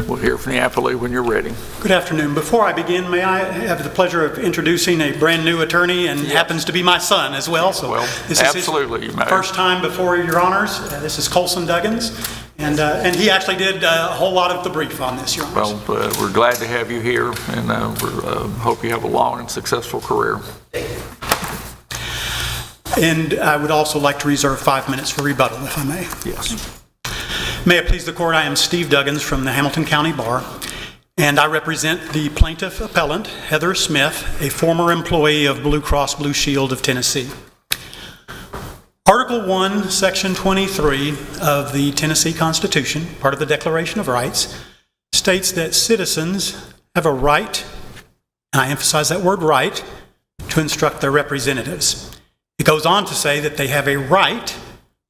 We'll hear from the appellee when you're ready. Good afternoon. Before I begin, may I have the pleasure of introducing a brand new attorney, and happens to be my son as well. So well, this absolutely, is you may. First time before your honors. This is Colson Duggins, and he actually did a whole lot of the brief on this, your honors. Well, we're glad to have you here, and we hope you have a long and successful career. And I would also like to reserve 5 minutes for rebuttal, if I may. Yes. May it please the court, I am Steve Duggins from the Hamilton County Bar, and I represent the plaintiff appellant, Heather Smith, a former employee of Blue Cross Blue Shield of Tennessee. Article 1, Section 23 of the Tennessee Constitution, part of the Declaration of Rights, states that citizens have a right, and I emphasize that word right, to instruct their representatives. It goes on to say that they have a right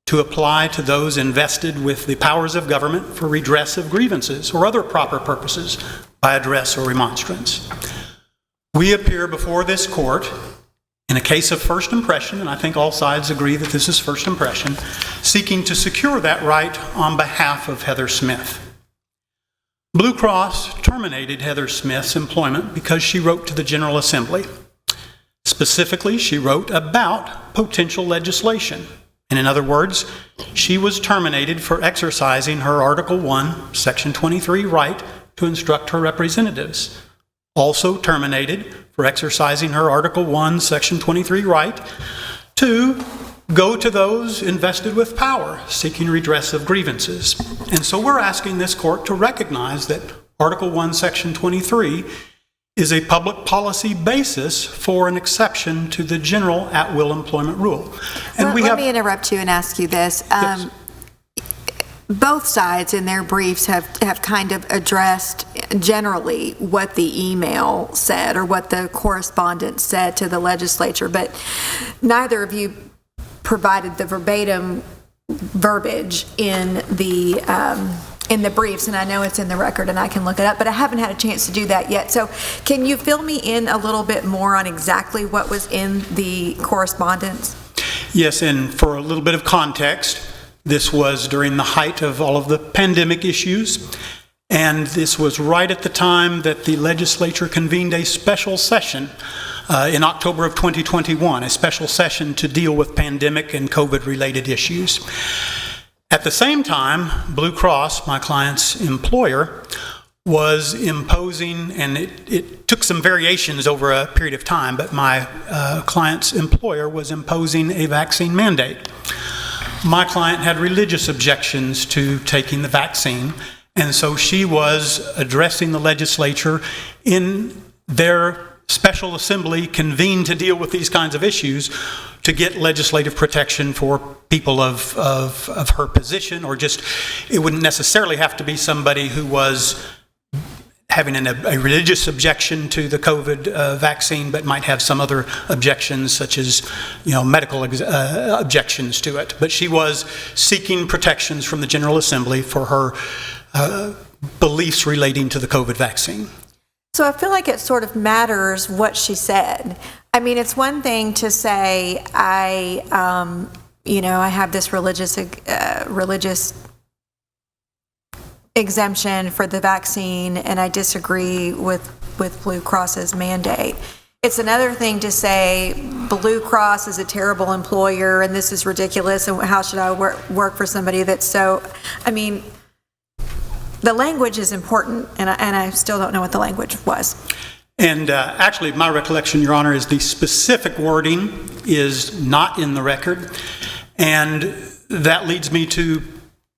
to apply to those invested with the powers of government for redress of grievances or other proper purposes by address or remonstrance. We appear before this court in a case of first impression, and I think all sides agree that this is first impression, seeking to secure that right on behalf of Heather Smith. Blue Cross terminated Heather Smith's employment because she wrote to the General Assembly. Specifically, she wrote about potential legislation. And in other words, she was terminated for exercising her Article 1, Section 23 right to instruct her representatives. Also terminated for exercising her Article 1, Section 23 right to go to those invested with power seeking redress of grievances. And so we're asking this court to recognize that Article 1, Section 23 is a public policy basis for an exception to the general at-will employment rule. And let me interrupt you and ask you this. Yes. Both sides in their briefs have kind of addressed generally what the email said or what the correspondence said to the legislature, but neither of you provided the verbatim verbiage in the briefs, and I know it's in the record and I can look it up, but I haven't had a chance to do that yet. So can you fill me in a little bit more on exactly what was in the correspondence? Yes, and for a little bit of context, this was during the height of all of the pandemic issues, and this was right at the time that the legislature convened a special session in October of 2021, a special session to deal with pandemic and COVID-related issues. At the same time, Blue Cross, my client's employer, was imposing, and it took some variations over a period of time, but my client's employer was imposing a vaccine mandate. My client had religious objections to taking the vaccine, and so she was addressing the legislature in their special assembly convened to deal with these kinds of issues to get legislative protection for people of her position, or just, it wouldn't necessarily have to be somebody who was having a religious objection to the COVID vaccine, but might have some other objections, such as, medical objections to it. But she was seeking protections from the General Assembly for her beliefs relating to the COVID vaccine. So I feel like it sort of matters what she said. I mean, it's one thing to say, I have this religious exemption for the vaccine, and I disagree with Blue Cross's mandate. It's another thing to say, Blue Cross is a terrible employer, and this is ridiculous, and how should I work for somebody that's so, the language is important, and I still don't know what the language was. And actually, my recollection, Your Honor, is the specific wording is not in the record. And that leads me to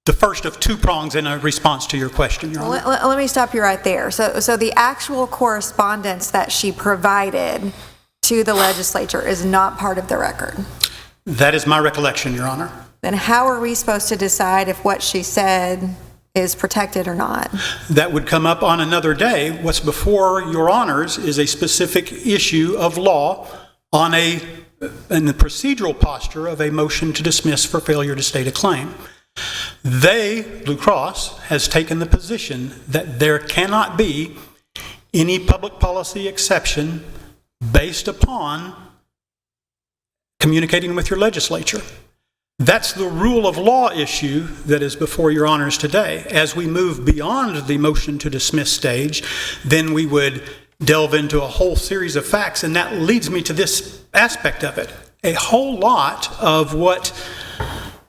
the first of two prongs in a response to your question, Your Honor. Let me stop you right there. So the actual correspondence that she provided to the legislature is not part of the record? That is my recollection, Your Honor. Then how are we supposed to decide if what she said is protected or not? That would come up on another day. What's before Your Honors is a specific issue of law in the procedural posture of a motion to dismiss for failure to state a claim. Blue Cross, has taken the position that there cannot be any public policy exception based upon communicating with your legislature. That's the rule of law issue that is before your honors today. As we move beyond the motion to dismiss stage, then we would delve into a whole series of facts, and that leads me to this aspect of it. A whole lot of what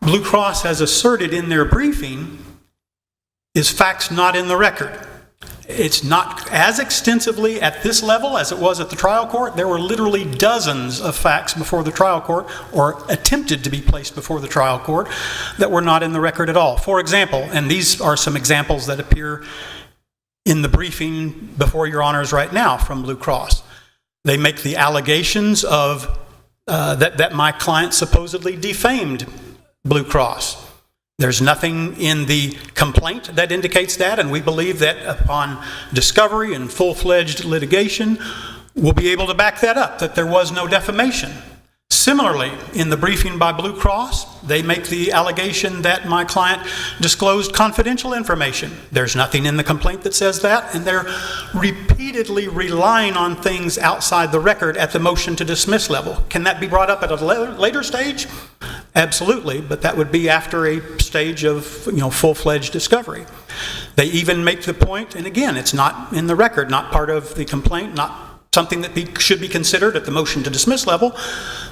Blue Cross has asserted in their briefing is facts not in the record. It's not as extensively at this level as it was at the trial court. There were literally dozens of facts before the trial court, or attempted to be placed before the trial court, that were not in the record at all. For example, and these are some examples that appear in the briefing before your honors right now from Blue Cross. They make the allegations of that my client supposedly defamed Blue Cross. There's nothing in the complaint that indicates that, and we believe that upon discovery and full-fledged litigation, we'll be able to back that up, that there was no defamation. Similarly, in the briefing by Blue Cross, they make the allegation that my client disclosed confidential information. There's nothing in the complaint that says that, and they're repeatedly relying on things outside the record at the motion to dismiss level. Can that be brought up at a later stage? Absolutely, but that would be after a stage of full-fledged discovery. They even make the point, and again, it's not in the record, not part of the complaint, not something that should be considered at the motion to dismiss level.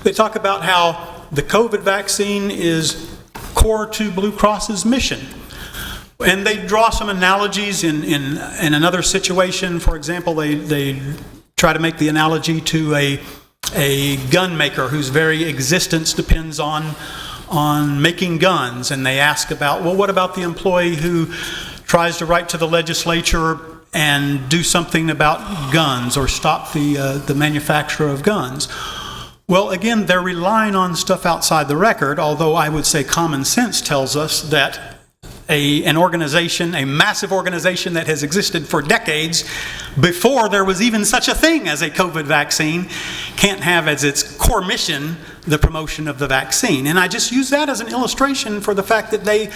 They talk about how the COVID vaccine is core to Blue Cross's mission. And they draw some analogies in another situation. For example, they try to make the analogy to a gun maker whose very existence depends on making guns. And they ask about, well, what about the employee who tries to write to the legislature and do something about guns or stop the manufacture of guns? Well, again, they're relying on stuff outside the record, although I would say common sense tells us that an organization, a massive organization that has existed for decades before there was even such a thing as a COVID vaccine, can't have as its core mission the promotion of the vaccine. And I just use that as an illustration for the fact that they,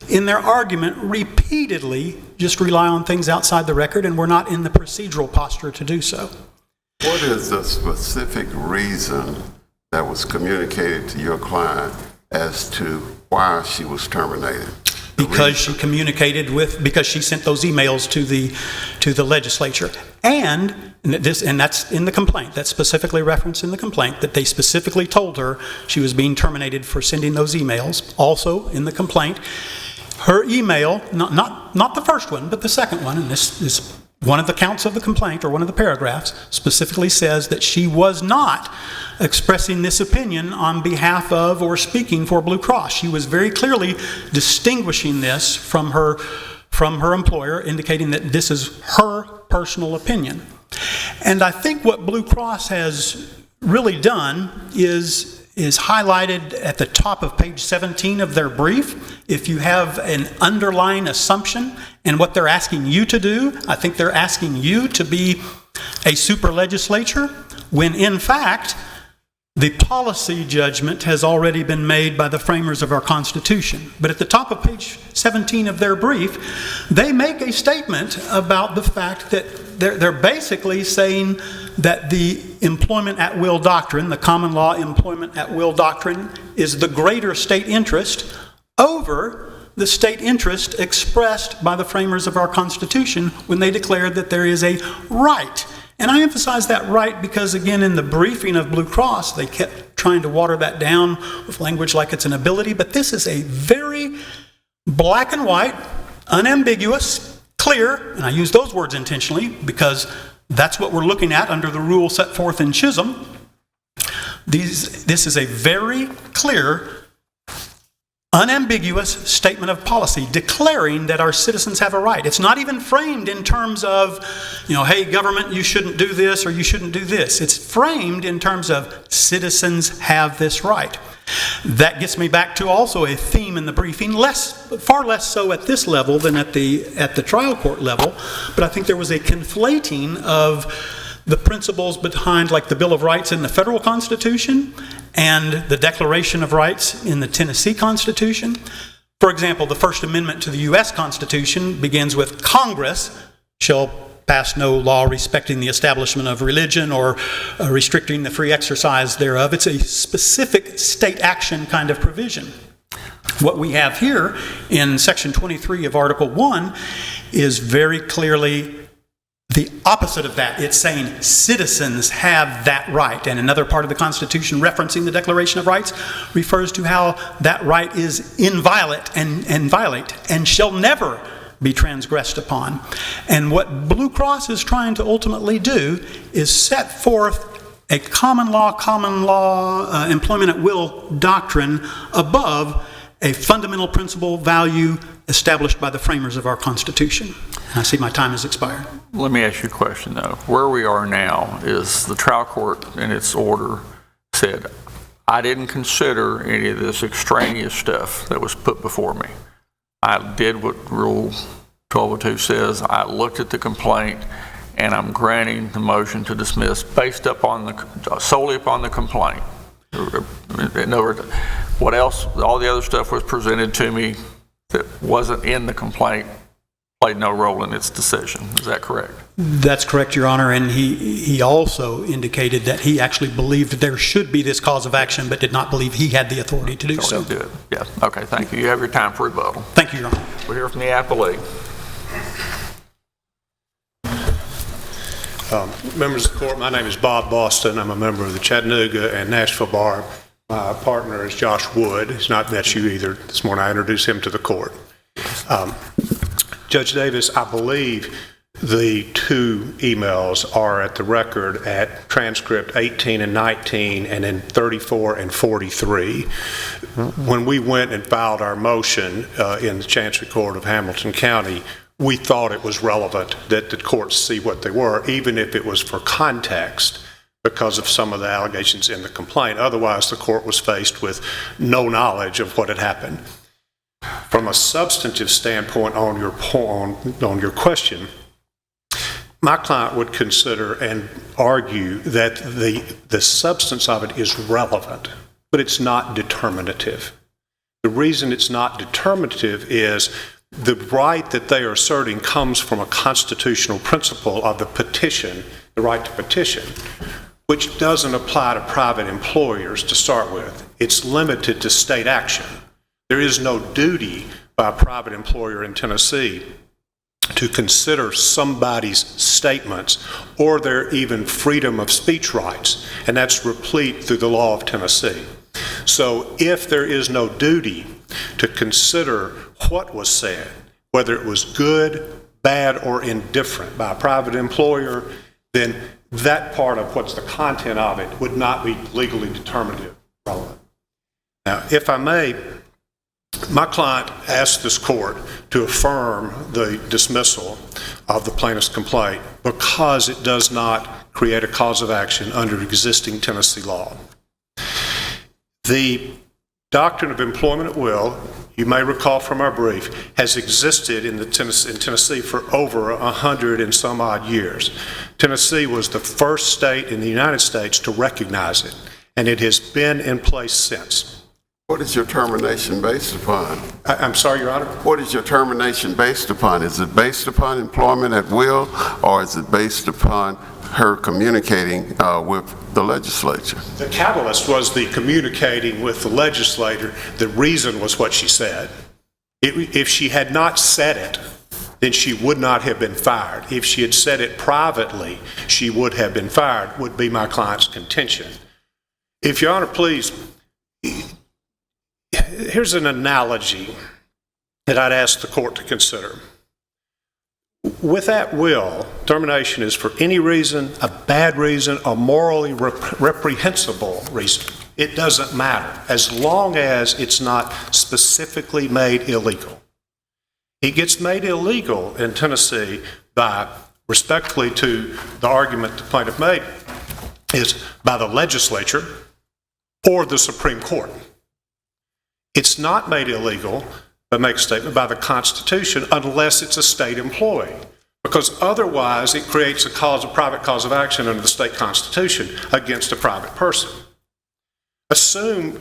in their argument, repeatedly just rely on things outside the record, and we're not in the procedural posture to do so. What is the specific reason that was communicated to your client as to why she was terminated? Because she communicated because she sent those emails to the legislature. And that's in the complaint, that's specifically referenced in the complaint, that they specifically told her she was being terminated for sending those emails. Also in the complaint, her email, not the first one, but the second one, and this is one of the counts of the complaint, or one of the paragraphs, specifically says that she was not expressing this opinion on behalf of or speaking for Blue Cross. She was very clearly distinguishing this from her employer, indicating that this is her personal opinion. And I think what Blue Cross has really done is highlighted at the top of page 17 of their brief. If you have an underlying assumption and what they're asking you to do, I think they're asking you to be a super legislature, when in fact, the policy judgment has already been made by the framers of our Constitution. But at the top of page 17 of their brief, they make a statement about the fact that they're basically saying that the employment at will doctrine, the common law employment at will doctrine, is the greater state interest over the state interest expressed by the framers of our Constitution when they declared that there is a right. And I emphasize that right because, again, in the briefing of Blue Cross, they kept trying to water that down with language like it's an ability, but this is a very black and white, unambiguous, clear, and I use those words intentionally because that's what we're looking at under the rule set forth in Chisholm. This is a very clear, unambiguous statement of policy declaring that our citizens have a right. It's not even framed in terms of, hey, government, you shouldn't do this or you shouldn't do this. It's framed in terms of citizens have this right. That gets me back to also a theme in the briefing, far less so at this level than at the trial court level, but I think there was a conflating of the principles behind, like the Bill of Rights in the federal Constitution and the Declaration of Rights in the Tennessee Constitution. For example, the First Amendment to the U.S. Constitution begins with Congress shall pass no law respecting the establishment of religion or restricting the free exercise thereof. It's a specific state action kind of provision. What we have here in Section 23 of Article 1 is very clearly the opposite of that. It's saying citizens have that right. And another part of the Constitution referencing the Declaration of Rights refers to how that right is inviolate and shall never be transgressed upon. And what Blue Cross is trying to ultimately do is set forth a common law employment at will doctrine above a fundamental principle value established by the framers of our Constitution. I see my time has expired. Let me ask you a question, though. Where we are now is the trial court, in its order, said, I didn't consider any of this extraneous stuff that was put before me. I did what Rule 1202 says. I looked at the complaint, and I'm granting the motion to dismiss based upon solely upon the complaint. In other words, what else, all the other stuff was presented to me that wasn't in the complaint, played no role in its decision. Is that correct? That's correct, Your Honor. And he also indicated that he actually believed that there should be this cause of action, but did not believe he had the authority to do so. Do it. Yeah. Okay. Thank you. You have your time for rebuttal. Thank you, Your Honor. We'll hear from the appellee. Members of the court, my name is Bob Boston. I'm a member of the Chattanooga and Nashville Bar. My partner is Josh Wood. He's not met you either this morning. I introduced him to the court. Judge Davis, I believe the two emails are at the record at transcript 18 and 19 and in 34 and 43. When we went and filed our motion in the Chancery Court of Hamilton County, we thought it was relevant that the courts see what they were, even if it was for context, because of some of the allegations in the complaint. Otherwise, the court was faced with no knowledge of what had happened. From a substantive standpoint on your question, my client would consider and argue that the substance of it is relevant, but it's not determinative. The reason it's not determinative is the right that they are asserting comes from a constitutional principle of the petition, the right to petition, which doesn't apply to private employers to start with. It's limited to state action. There is no duty by a private employer in Tennessee to consider somebody's statements or their even freedom of speech rights, and that's replete through the law of Tennessee. So if there is no duty to consider what was said, whether it was good, bad, or indifferent by a private employer, then that part of what's the content of it would not be legally determinative relevant. Now, if I may, my client asked this court to affirm the dismissal of the plaintiff's complaint because it does not create a cause of action under existing Tennessee law. The doctrine of employment at will, you may recall from our brief, has existed in Tennessee for over 100 and some odd years. Tennessee was the first state in the United States to recognize it, and it has been in place since. What is your termination based upon? I'm sorry, Your Honor? What is your termination based upon? Is it based upon employment at will, or is it based upon her communicating with the legislature? The catalyst was the communicating with the legislator. The reason was what she said. If she had not said it, then she would not have been fired. If she had said it privately, she would have been fired, would be my client's contention. If Your Honor, please, here's an analogy that I'd ask the court to consider. With at will, termination is for any reason, a bad reason, a morally reprehensible reason. It doesn't matter, as long as it's not specifically made illegal. It gets made illegal in Tennessee by, respectfully to the argument the plaintiff made, is by the legislature or the Supreme Court. It's not made illegal, but make a statement, by the Constitution unless it's a state employee, because otherwise it creates a private cause of action under the state constitution against a private person. Assume,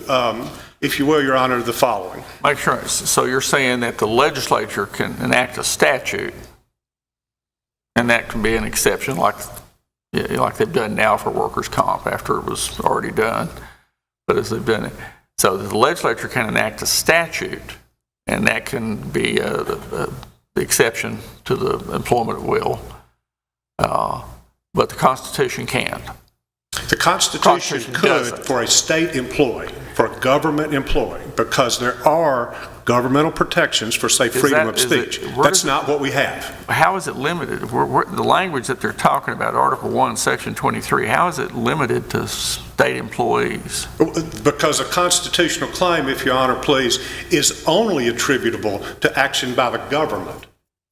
if you will, Your Honor, the following. Make sure. So you're saying that the legislature can enact a statute, and that can be an exception, like they've done now for workers' comp after it was already done. But as they've done it, So the legislature can enact a statute, and that can be the exception to the employment at will. But the Constitution can't. The Constitution could doesn't. for a state employee, for a government employee, because there are governmental protections for, say, freedom of speech. That's not what we have. How is it limited? The language that they're talking about, Article 1, Section 23, how is it limited to state employees? Because a constitutional claim, if Your Honor please, is only attributable to action by the government.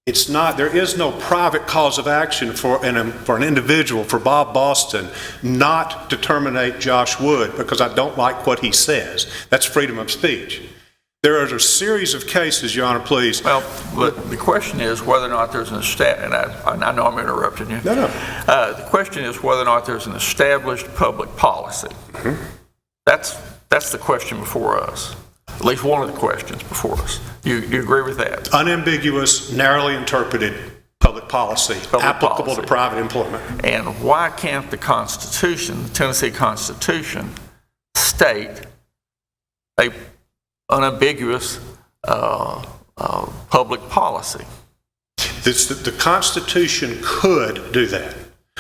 It's not, there is no private cause of action for an individual, for Bob Boston, not to terminate Josh Wood because I don't like what he says. That's freedom of speech. There are a series of cases, Your Honor, please. Well, but the question is whether or not there's an and I know I'm interrupting you. No. The question is whether or not there's an established public policy. Mm-hmm. That's the question before us. At least one of the questions before us. You agree with that? Unambiguous, narrowly interpreted public policy applicable to private employment. And why can't the Constitution, the Tennessee Constitution, state a unambiguous public policy? The Constitution could do that.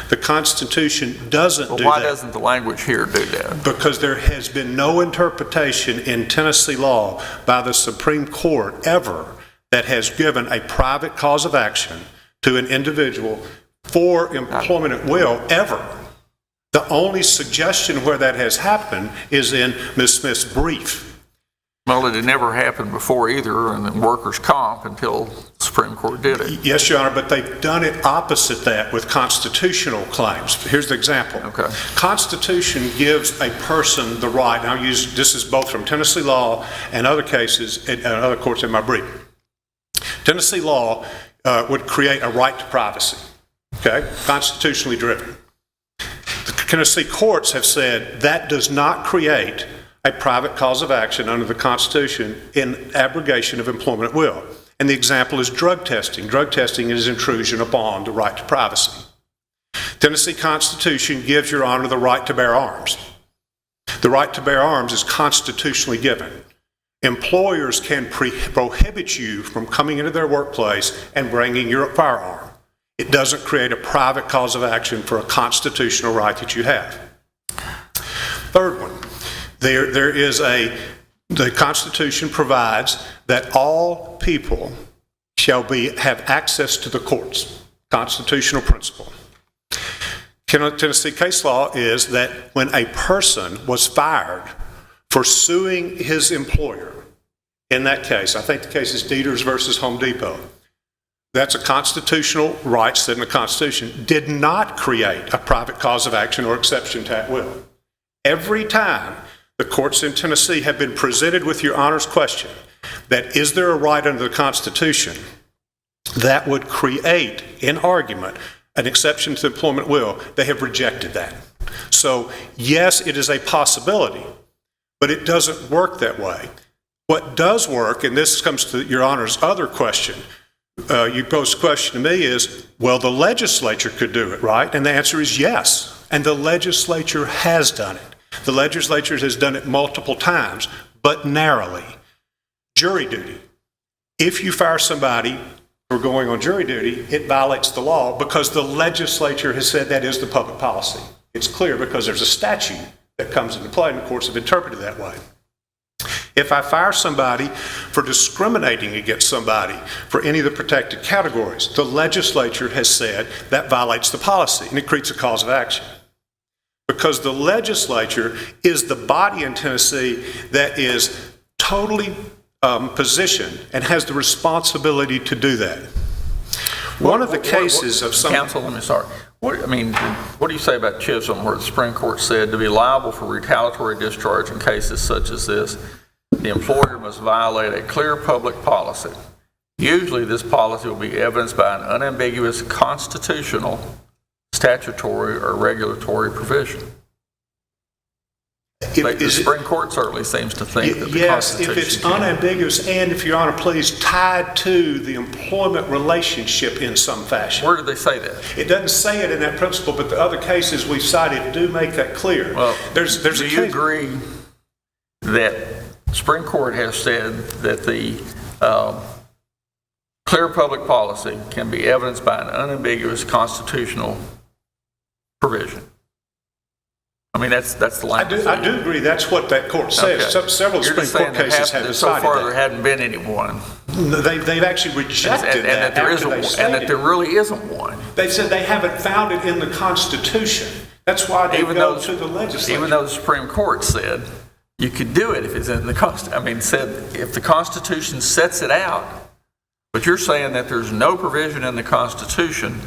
The Constitution doesn't do that. Why doesn't the language here do that? Because there has been no interpretation in Tennessee law by the Supreme Court ever that has given a private cause of action to an individual for employment at will, ever. The only suggestion where that has happened is in Ms. Smith's brief. Well, it had never happened before either in the workers' comp until the Supreme Court did it. Yes, Your Honor, but they've done it opposite that with constitutional claims. Here's the example. Okay. Constitution gives a person the right, and I'll use, this is both from Tennessee law and other cases and other courts in my brief. Tennessee law would create a right to privacy, okay, constitutionally driven. The Tennessee courts have said that does not create a private cause of action under the Constitution in abrogation of employment at will. And the example is drug testing. Drug testing is intrusion upon the right to privacy. Tennessee Constitution gives, Your Honor, the right to bear arms. The right to bear arms is constitutionally given. Employers can prohibit you from coming into their workplace and bringing your firearm. It doesn't create a private cause of action for a constitutional right that you have. Third one. The Constitution provides that all people shall have access to the courts. Constitutional principle. Tennessee case law is that when a person was fired for suing his employer, in that case, I think the case is Dieters versus Home Depot, that's a constitutional right set in the Constitution, did not create a private cause of action or exception to at will. Every time the courts in Tennessee have been presented with Your Honor's question that is there a right under the Constitution that would create, in argument, an exception to employment will, they have rejected that. So, yes, it is a possibility, but it doesn't work that way. What does work, and this comes to Your Honor's other question, you posed a question to me is, well, the legislature could do it, right? And the answer is yes, and the legislature has done it. The legislature has done it multiple times, but narrowly. Jury duty. If you fire somebody for going on jury duty, it violates the law because the legislature has said that is the public policy. It's clear because there's a statute that comes into play and the courts have interpreted it that way. If I fire somebody for discriminating against somebody for any of the protected categories, the legislature has said that violates the policy and it creates a cause of action. Because the legislature is the body in Tennessee that is totally positioned and has the responsibility to do that. One of the cases of some... Counsel, let me start. What do you say about Chisholm, where the Supreme Court said to be liable for retaliatory discharge in cases such as this, the employer must violate a clear public policy. Usually this policy will be evidenced by an unambiguous constitutional, statutory, or regulatory provision. The Supreme Court certainly seems to think that the Constitution... Yes, if it's unambiguous and, if Your Honor please, tied to the employment relationship in some fashion. Where did they say that? It doesn't say it in that principle, but the other cases we've cited do make that clear. Well, do you agree that Supreme Court has said that the clear public policy can be evidenced by an unambiguous constitutional provision. I mean, that's the language. I do agree, that's what that court says. Okay. Several You're Supreme just saying Court cases have so decided far there that. hadn't been any one. They've actually rejected that there after isn't they one, stated and that there it. really isn't one. They said they haven't found it in the Constitution. That's why they go to the legislature. Even though the Supreme Court said you could do it if it's in the said if the Constitution sets it out, but you're saying that there's no provision in the Constitution,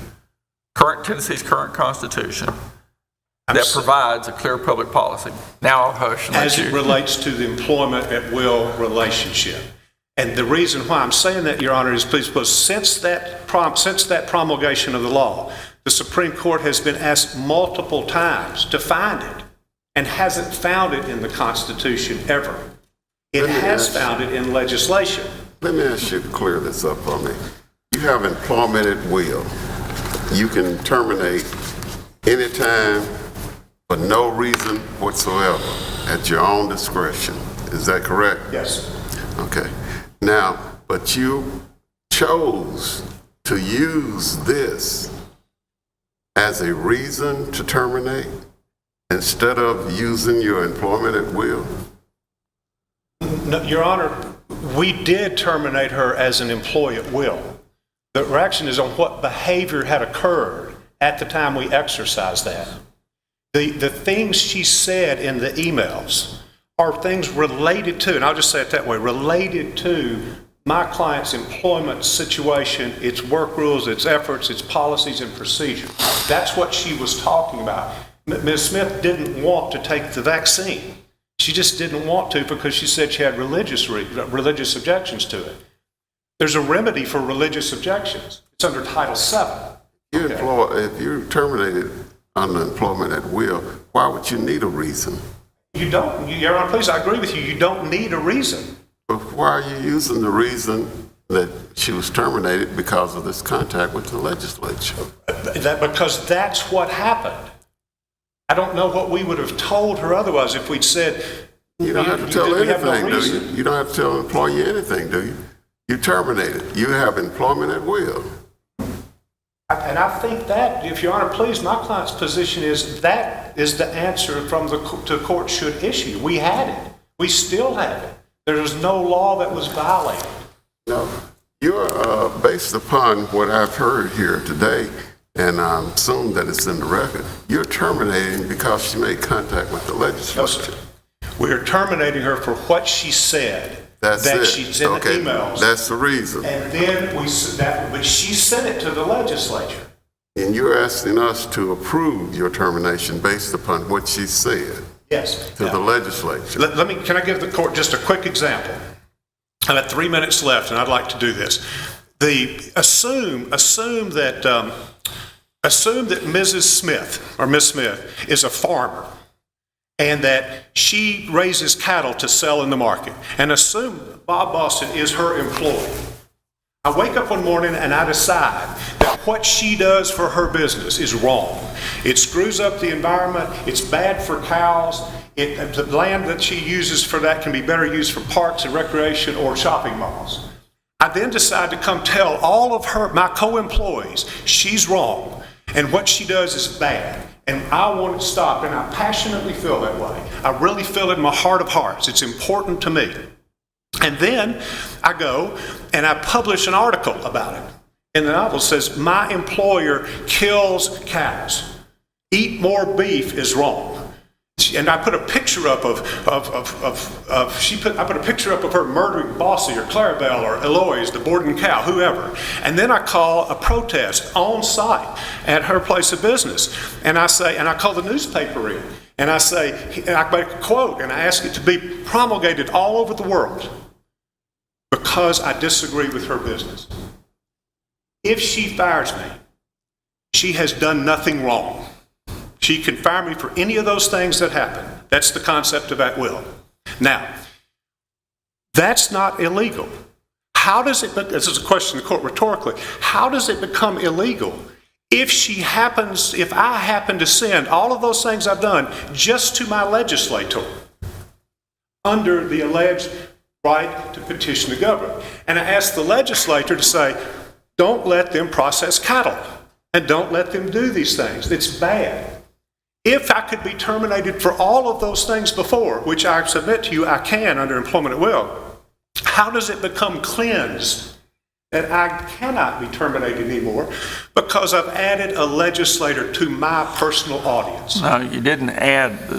Tennessee's current Constitution, that provides a clear public policy. Now I'll hush. As it relates to the employment at will relationship. And the reason why I'm saying that, Your Honor, is because since that promulgation of the law, the Supreme Court has been asked multiple times to find it and hasn't found it in the Constitution ever. It has found it in legislation. Let me ask you to clear this up for me. You have employment at will. You can terminate anytime for no reason whatsoever at your own discretion. Is that correct? Yes. Okay. Now, but you chose to use this as a reason to terminate instead of using your employment at will? No, Your Honor, we did terminate her as an employee at will. The reaction is on what behavior had occurred at the time we exercised that. The things she said in the emails are things related to, and I'll just say it that way, related to my client's employment situation, its work rules, its efforts, its policies and procedures. That's what she was talking about. Ms. Smith didn't want to take the vaccine. She just didn't want to because she said she had religious objections to it. There's a remedy for religious objections. It's under Title VII. If you're terminated under employment at will, why would you need a reason? You don't. Your Honor, please, I agree with you. You don't need a reason. But why are you using the reason that she was terminated because of this contact with the legislature? Because that's what happened. I don't know what we would have told her otherwise if we'd said, You don't have to tell we have no anything, do you? reason. You don't have to tell an employee anything, do you? You terminated. You have employment at will. And I think that, if Your Honor, please, my client's position is that is the answer from the court should issue. We had it. We still have it. There is no law that was violated. No, you're based upon what I've heard here today, and I assume that it's in the record. You're terminating because she made contact with the legislature. No, sir. We're terminating her for what she said. That's that it. She's in Okay, the emails. that's the reason. And then but she sent it to the legislature. And you're asking us to approve your termination based upon what she said Yes. to the legislature. Can I give the court just a quick example? I've got 3 minutes left, and I'd like to do this. Assume that Mrs. Smith, or Miss Smith, is a farmer, and that she raises cattle to sell in the market. And assume Bob Boston is her employee. I wake up one morning and I decide that what she does for her business is wrong. It screws up the environment, it's bad for cows, the land that she uses for that can be better used for parks and recreation or shopping malls. I then decide to come tell all of my co-employees, she's wrong, and what she does is bad. And I want it stopped, and I passionately feel that way. I really feel it in my heart of hearts. It's important to me. And then I go and I publish an article about it. And the novel says, my employer kills cows. Eat more beef is wrong. And I put a picture up I put a picture up of her murdering Bossy or Clarabelle or Eloise, the Borden cow, whoever. And then I call a protest on site at her place of business. And I call the newspaper in. And I say, and I make a quote, and I ask it to be promulgated all over the world because I disagree with her business. If she fires me, she has done nothing wrong. She can fire me for any of those things that happen. That's the concept of at will. Now, that's not illegal. How does it, this is a question to the court rhetorically, how does it become illegal if I happen to send all of those things I've done just to my legislator? under the alleged right to petition the government. And I asked the legislature to say, don't let them process cattle and don't let them do these things. It's bad. If I could be terminated for all of those things before, which I submit to you I can under employment at will, how does it become cleansed that I cannot be terminated anymore because I've added a legislator to my personal audience? No, you didn't add,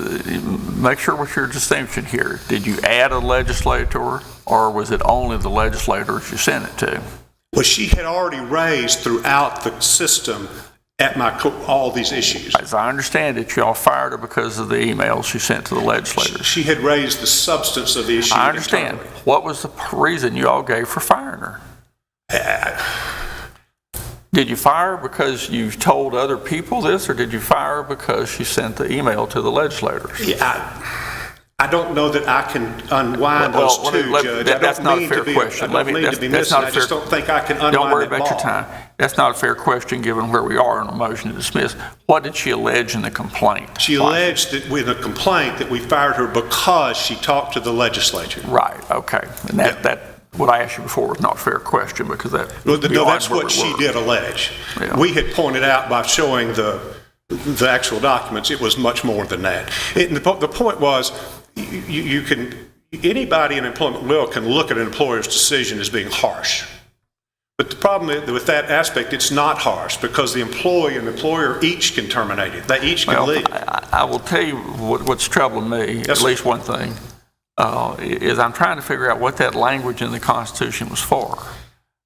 make sure what's your distinction here. Did you add a legislator, or was it only the legislators you sent it to? Well, she had already raised throughout the system at all these issues. As I understand it, y'all fired her because of the emails she sent to the legislators. She had raised the substance of the issue. I understand. internally. What was the reason you all gave for firing her? Did you fire her because you told other people this, or did you fire her because she sent the email to the legislators? Yeah, I don't know that I can unwind those two, Judge. That's not a fair question. I don't mean to be missing. I just don't think I can unwind Don't worry that about your ball. time. That's not a fair question given where we are on a motion to dismiss. What did she allege in the complaint? She alleged that with a complaint that we fired her because she talked to the legislature. Right, okay. And that what I asked you before was not a fair question because that. No, that's what she did allege. Yeah. We had pointed out by showing the actual documents, it was much more than that. The point was, you can, anybody in employment law can look at an employer's decision as being harsh. But the problem with that aspect, it's not harsh because the employee and the employer each can terminate it. They each can leave. I will tell you what's troubling me, Yes, at sir. least one thing, is I'm trying to figure out what that language in the Constitution was for.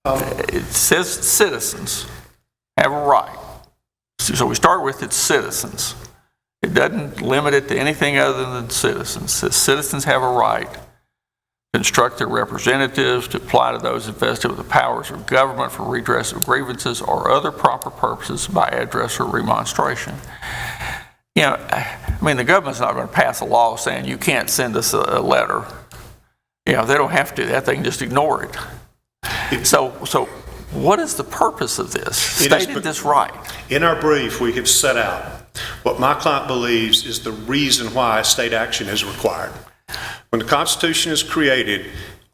It says citizens have a right. So we start with it's citizens. It doesn't limit it to anything other than citizens. It says citizens have a right to instruct their representatives to apply to those invested with the powers of government for redress of grievances or other proper purposes by address or remonstration. You know, I mean, the government's not going to pass a law saying you can't send us a letter. You know, they don't have to do that. They can just ignore it. So what is the purpose of this? Stated this right. In our brief, we have set out what my client believes is the reason why state action is required. When the Constitution is created,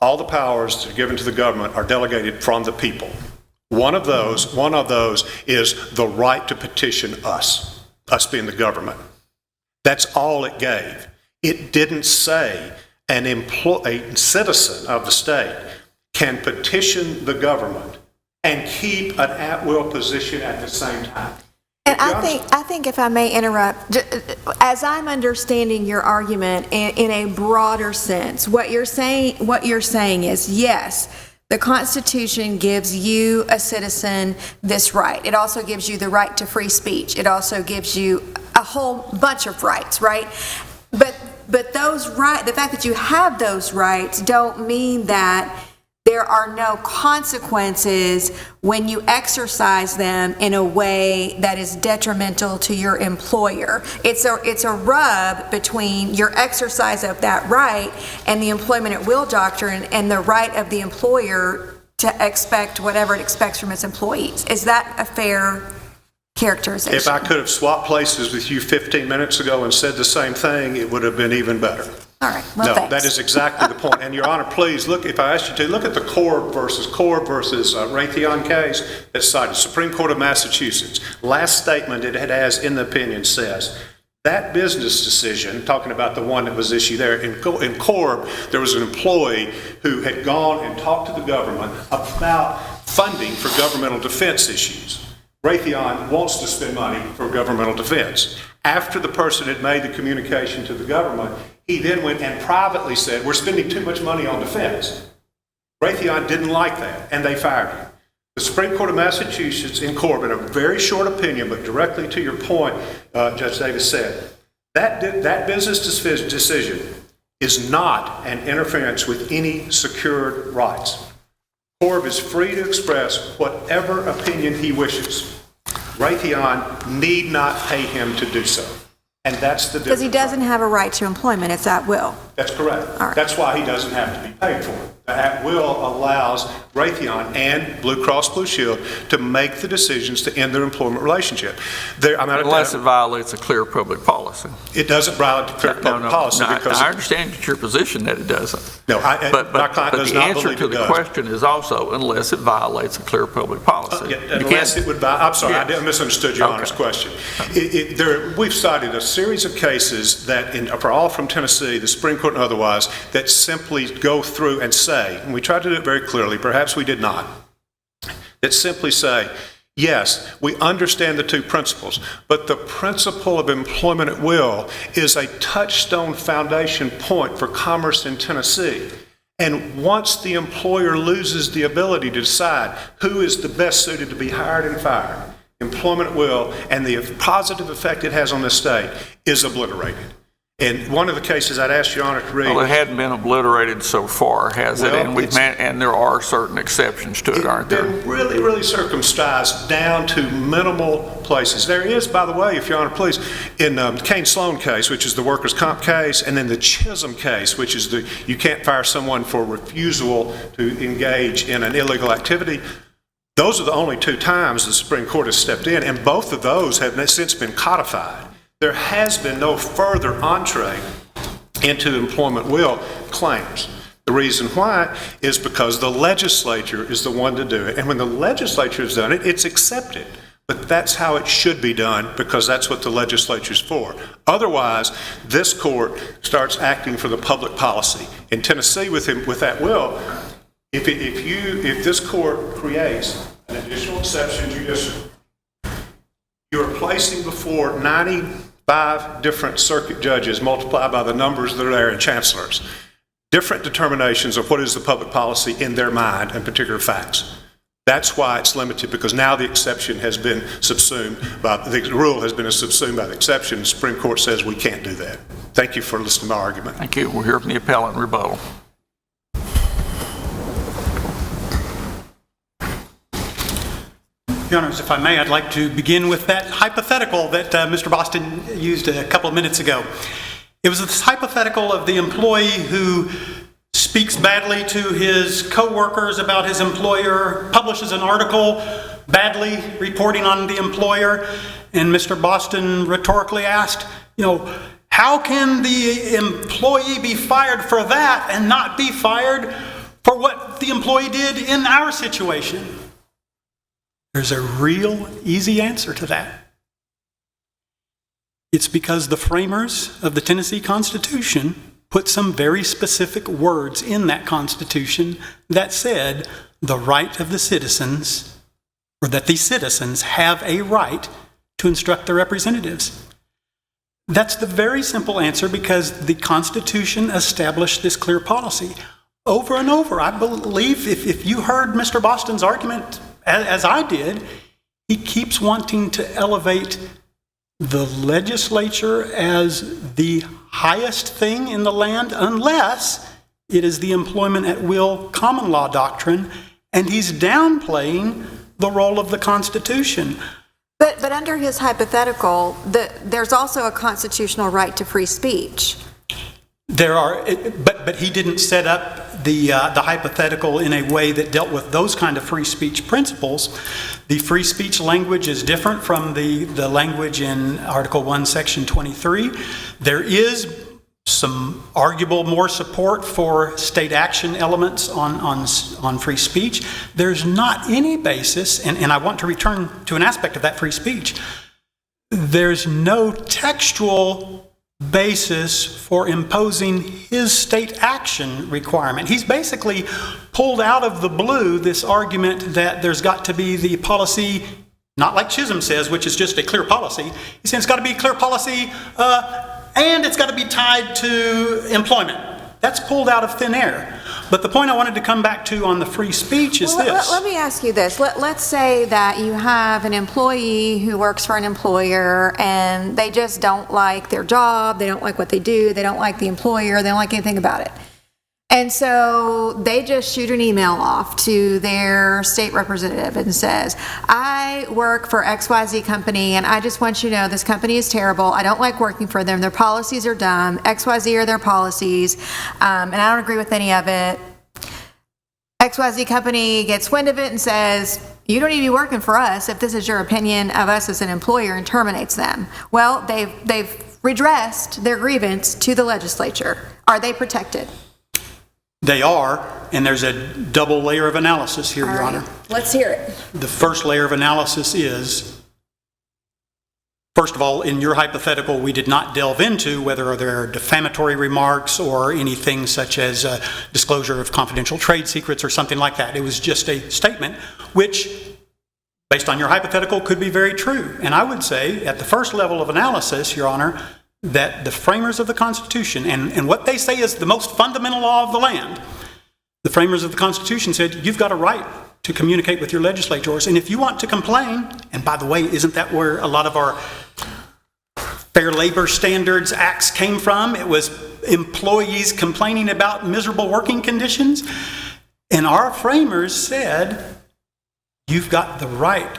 all the powers that are given to the government are delegated from the people. One of those is the right to petition us being the government. That's all it gave. It didn't say a citizen of the state can petition the government and keep an at-will position at the same time. And I think if I may interrupt, as I'm understanding your argument in a broader sense, what you're saying is, yes, the Constitution gives you, a citizen, this right. It also gives you the right to free speech. It also gives you a whole bunch of rights, right? But those rights, the fact that you have those rights don't mean that there are no consequences when you exercise them in a way that is detrimental to your employer. It's a rub between your exercise of that right and the employment at will doctrine and the right of the employer to expect whatever it expects from its employees. Is that a fair characterization? If I could have swapped places with you 15 minutes ago and said the same thing, it would have been even better. All right, well, No, thanks. that is exactly the point. And Your Honor, please look, if I asked you to, look at the Korb versus Raytheon case that's cited, Supreme Court of Massachusetts. Last statement it has in the opinion says, that business decision, talking about the one that was issued there, in Korb, there was an employee who had gone and talked to the government about funding for governmental defense issues. Raytheon wants to spend money for governmental defense. After the person had made the communication to the government, he then went and privately said, we're spending too much money on defense. Raytheon didn't like that, and they fired him. The Supreme Court of Massachusetts in Korb, in a very short opinion, but directly to your point, Judge Davis said, that business decision is not an interference with any secured rights. Korb is free to express whatever opinion he wishes. Raytheon need not pay him to do so. And that's the difference. Because he doesn't have a right to employment, it's at will. That's correct. All right. That's why he doesn't have to be paid for it. The at-will allows Raytheon and Blue Cross Blue Shield to make the decisions to end their employment relationship. Unless it violates a clear public policy. It doesn't violate the clear public policy because... I understand your position that it doesn't. No, But my client does the not answer believe to it the does. question is also unless it violates a clear public policy. Unless it would I'm sorry, Yes. I misunderstood your Honor's question. We've cited a series of cases that, are all from Tennessee, the Supreme Court and otherwise, that simply go through and say, and we tried to do it very clearly, perhaps we did not, that simply say, yes, we understand the two principles, but the principle of employment at will is a touchstone foundation point for commerce in Tennessee. And once the employer loses the ability to decide who is the best suited to be hired and fired, employment at will and the positive effect it has on the state is obliterated. And one of the cases I'd ask Your Honor to read... Well, it hadn't been obliterated so far, has it? Well, And there are certain exceptions to it, aren't there? They're really, really circumcised down to minimal places. There is, by the way, if Your Honor, please, in the Kane-Sloan case, which is the workers' comp case, and then the Chisholm case, which is the you can't fire someone for refusal to engage in an illegal activity. Those are the only two times the Supreme Court has stepped in, and both of those have since been codified. There has been no further entree into employment will claims. The reason why is because the legislature is the one to do it. And when the legislature has done it, it's accepted. But that's how it should be done because that's what the legislature is for. Otherwise, this court starts acting for the public policy. In Tennessee, with that will, if this court creates an additional exception judicial, you're placing before 95 different circuit judges multiplied by the numbers that are there in chancellors, different determinations of what is the public policy in their mind and particular facts. That's why it's limited, because now the exception has been subsumed by, the rule has been subsumed by the exception. The Supreme Court says we can't do that. Thank you for listening to my argument. Thank you. We'll hear from the appellant rebuttal. Your Honors, if I may, I'd like to begin with that hypothetical that Mr. Boston used a couple of minutes ago. It was this hypothetical of the employee who speaks badly to his coworkers about his employer, publishes an article badly reporting on the employer, and Mr. Boston rhetorically asked, how can the employee be fired for that and not be fired for what the employee did in our situation? There's a real easy answer to that. It's because the framers of the Tennessee Constitution put some very specific words in that Constitution that said the right of the citizens, or that the citizens have a right to instruct their representatives. That's the very simple answer because the Constitution established this clear policy. Over and over, I believe if you heard Mr. Boston's argument as I did, he keeps wanting to elevate the legislature as the highest thing in the land unless it is the employment at will common law doctrine, and he's downplaying the role of the Constitution. But under his hypothetical, there's also a constitutional right to free speech. There are, but he didn't set up the hypothetical in a way that dealt with those kind of free speech principles. The free speech language is different from the language in Article 1, Section 23. There is some arguable more support for state action elements on free speech. There's not any basis, and I want to return to an aspect of that free speech. There's no textual basis for imposing his state action requirement. He's basically pulled out of the blue this argument that there's got to be the policy, not like Chisholm says, which is just a clear policy. He's saying it's got to be a clear policy and it's got to be tied to employment. That's pulled out of thin air. But the point I wanted to come back to on the free speech is this. Let me ask you this. Let's say that you have an employee who works for an employer and they just don't like their job, they don't like what they do, they don't like the employer, they don't like anything about it. And so they just shoot an email off to their state representative and says, I work for XYZ company and I just want you to know this company is terrible. I don't like working for them. Their policies are dumb. XYZ are their policies. And I don't agree with any of it. XYZ company gets wind of it and says, you don't need to be working for us if this is your opinion of us as an employer, and terminates them. Well, they've redressed their grievance to the legislature. Are they protected? They are, and there's a double layer of analysis here, Your Honor. Let's hear it. The first layer of analysis is, first of all, in your hypothetical, we did not delve into whether there are defamatory remarks or anything such as disclosure of confidential trade secrets or something like that. It was just a statement which, based on your hypothetical, could be very true. And I would say, at the first level of analysis, Your Honor, that the framers of the Constitution, and what they say is the most fundamental law of the land, the framers of the Constitution said, you've got a right to communicate with your legislators. And if you want to complain, and by the way, isn't that where a lot of our Fair Labor Standards Acts came from? It was employees complaining about miserable working conditions. And our framers said, you've got the right,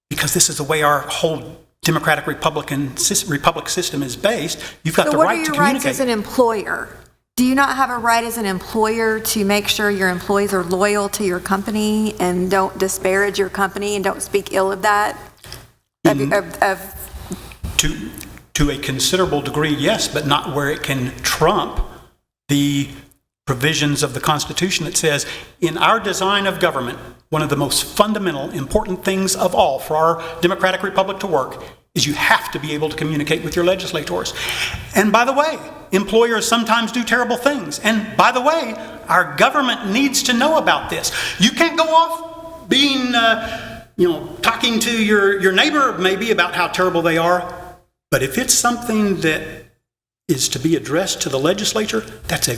because this is the way our whole democratic republic system is based, you've got the right to communicate. So what are your rights as an employer? Do you not have a right as an employer to make sure your employees are loyal to your company and don't disparage your company and don't speak ill of that? To a considerable degree, yes, but not where it can trump the provisions of the Constitution that says, in our design of government, one of the most fundamental, important things of all for our democratic republic to work is you have to be able to communicate with your legislators. And by the way, employers sometimes do terrible things. And by the way, our government needs to know about this. You can't go off being, talking to your neighbor maybe about how terrible they are. But if it's something that is to be addressed to the legislature, that's a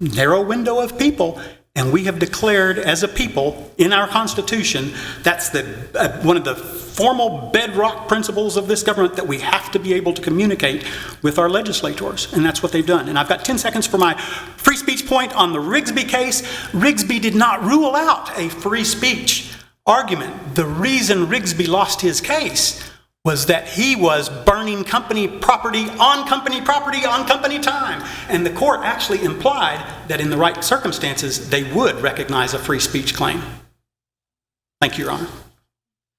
narrow window of people. And we have declared as a people in our Constitution, that's one of the formal bedrock principles of this government, that we have to be able to communicate with our legislators. And that's what they've done. And I've got 10 seconds for my free speech point on the Rigsby case. Rigsby did not rule out a free speech argument. The reason Rigsby lost his case was that he was burning company property on company time. And the court actually implied that in the right circumstances, they would recognize a free speech claim. Thank you, Your Honor.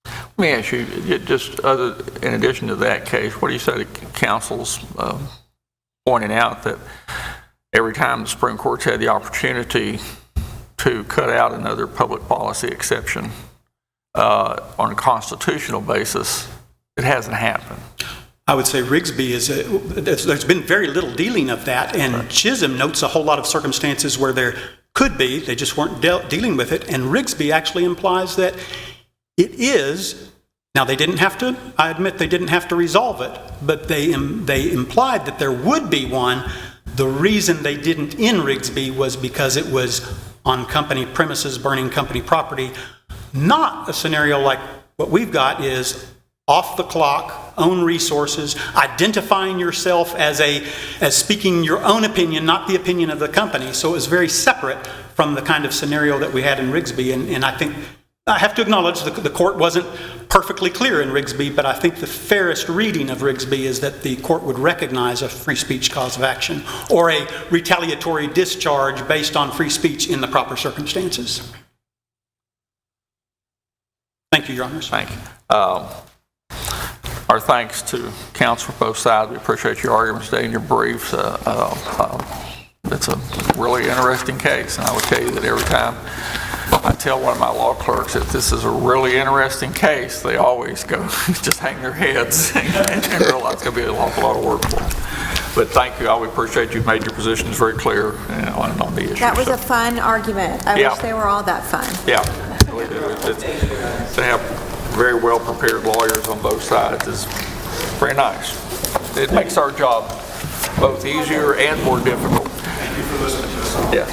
Let me ask you, just in addition to that case, what do you say to counsel's pointing out that every time the Supreme Court's had the opportunity to cut out another public policy exception on a constitutional basis, it hasn't happened? I would say Rigsby there's been very little dealing of that, and right. Chisholm notes a whole lot of circumstances where there could be, they just weren't dealing with it, and Rigsby actually implies that it is. Now, they didn't have to, I admit they didn't have to resolve it, but they implied that there would be one. The reason they didn't in Rigsby was because it was on company premises, burning company property. Not a scenario like what we've got is off the clock, own resources, identifying yourself as speaking your own opinion, not the opinion of the company. So it was very separate from the kind of scenario that we had in Rigsby. And I think I have to acknowledge the court wasn't perfectly clear in Rigsby, but I think the fairest reading of Rigsby is that the court would recognize a free speech cause of action or a retaliatory discharge based on free speech in the proper circumstances. Thank you, Your Honors. Thank you. Our thanks to counsel for both sides. We appreciate your arguments today and your briefs. It's a really interesting case, and I would tell you that every time I tell one of my law clerks that this is a really interesting case, they always go, just hang their heads and realize it's going to be an awful lot of work for them. But thank you all. We appreciate you've made your positions very clear on the issue. That was a fun argument. I wish they were all that fun. Yeah. To have very well prepared lawyers on both sides is very nice. It makes our job both easier and more difficult. Thank you for listening to us. Yeah.